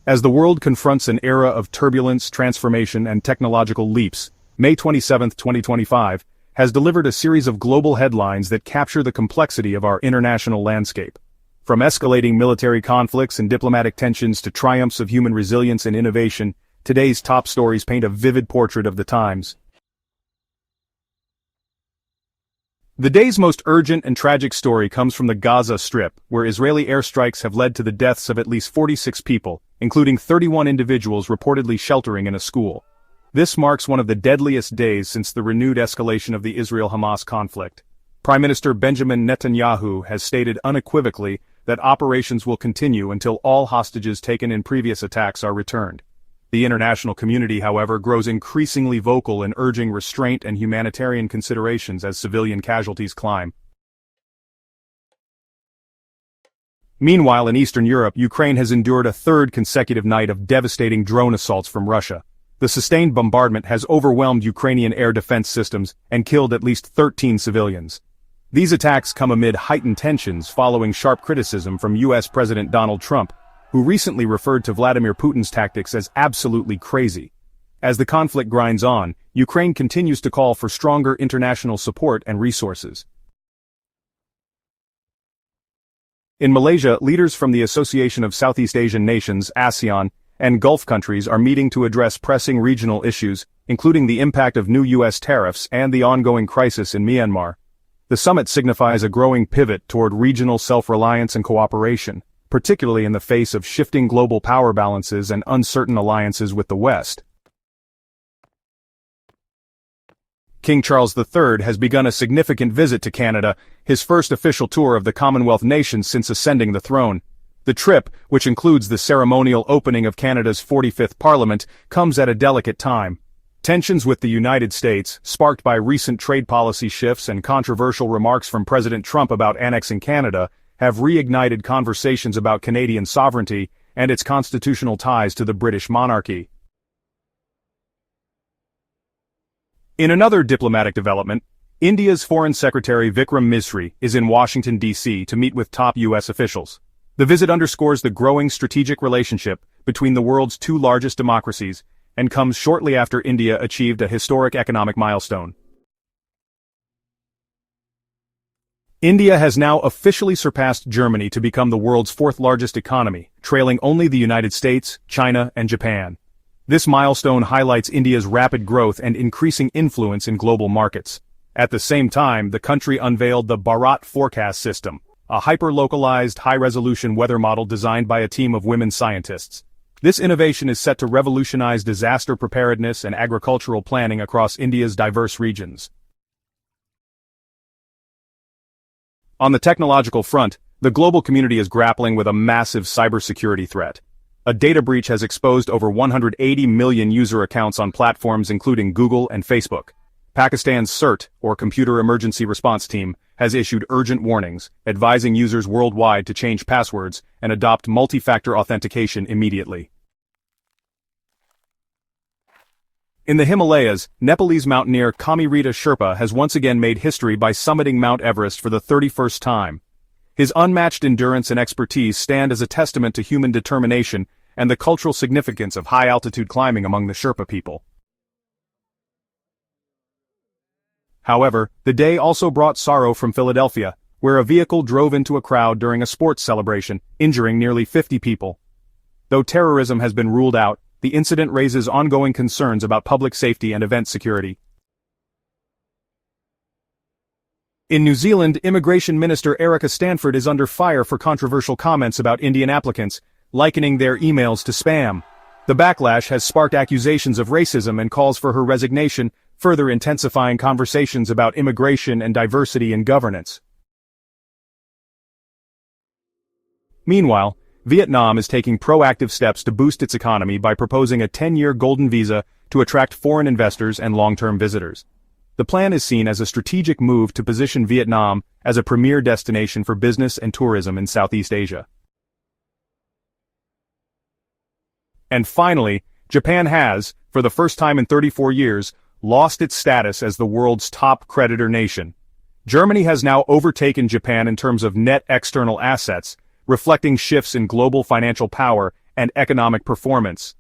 As the world confronts an era of turbulence, transformation, and technological leaps, May 27, 2025, has delivered a series of global headlines that capture the complexity of our international landscape. From escalating military conflicts and diplomatic tensions to triumphs of human resilience and innovation, today's top stories paint a vivid portrait of the times. The day's most urgent and tragic story comes from the Gaza Strip, where Israeli airstrikes have led to the deaths of at least 46 people, including 31 individuals reportedly sheltering in a school. This marks one of the deadliest days since the renewed escalation of the Israel-Hamas conflict. Prime Minister Benjamin Netanyahu has stated unequivocally that operations will continue until all hostages taken in previous attacks are returned. The international community, however, grows increasingly vocal in urging restraint and humanitarian considerations as civilian casualties climb. Meanwhile, in Eastern Europe, Ukraine has endured a third consecutive night of devastating drone assaults from Russia. The sustained bombardment has overwhelmed Ukrainian air defense systems and killed at least 13 civilians. These attacks come amid heightened tensions following sharp criticism from U.S. President Donald Trump, who recently referred to Vladimir Putin's tactics as absolutely crazy. As the conflict grinds on, Ukraine continues to call for stronger international support and resources. In Malaysia, leaders from the Association of Southeast Asian Nations, ASEAN, and Gulf countries are meeting to address pressing regional issues, including the impact of new U.S. tariffs and the ongoing crisis in Myanmar. The summit signifies a growing pivot toward regional self-reliance and cooperation, particularly in the face of shifting global power balances and uncertain alliances with the West. King Charles III has begun a significant visit to Canada, his first official tour of the Commonwealth nations since ascending the throne. The trip, which includes the ceremonial opening of Canada's 45th Parliament, comes at a delicate time. Tensions with the United States, sparked by recent trade policy shifts and controversial remarks from President Trump about annexing Canada, have reignited conversations about Canadian sovereignty and its constitutional ties to the British monarchy. In another diplomatic development, India's Foreign Secretary Vikram Misri is in Washington, D.C. to meet with top U.S. officials. The visit underscores the growing strategic relationship between the world's two largest democracies and comes shortly after India achieved a historic economic milestone. India has now officially surpassed Germany to become the world's fourth largest economy, trailing only the United States, China, and Japan. This milestone highlights India's rapid growth and increasing influence in global markets. At the same time, the country unveiled the Bharat Forecast System, a hyper-localized, high-resolution weather model designed by a team of women scientists. This innovation is set to revolutionize disaster preparedness and agricultural planning across India's diverse regions. On the technological front, the global community is grappling with a massive cybersecurity threat. A data breach has exposed over 180 million user accounts on platforms including Google and Facebook. Pakistan's CERT, or Computer Emergency Response Team, has issued urgent warnings, advising users worldwide to change passwords and adopt multi-factor authentication immediately. In the Himalayas, Nepalese mountaineer Rita Sherpa has once again made history by summiting Mount Everest for the 31st time. His unmatched endurance and expertise stand as a testament to human determination and the cultural significance of high-altitude climbing among the Sherpa people. However, the day also brought sorrow from Philadelphia, where a vehicle drove into a crowd during a sports celebration, injuring nearly 50 people. Though terrorism has been ruled out, the incident raises ongoing concerns about public safety and event security. In New Zealand, Immigration Minister Erica Stanford is under fire for controversial comments about Indian applicants, likening their emails to spam. The backlash has sparked accusations of racism and calls for her resignation, further intensifying conversations about immigration and diversity in governance. Meanwhile, Vietnam is taking proactive steps to boost its economy by proposing a 10-year golden visa to attract foreign investors and long-term visitors. The plan is seen as a strategic move to position Vietnam as a premier destination for business and tourism in Southeast Asia. And finally, Japan has, for the first time in 34 years, lost its status as the world's top creditor nation. Germany has now overtaken Japan in terms of net external assets, reflecting shifts in global financial power and economic performance.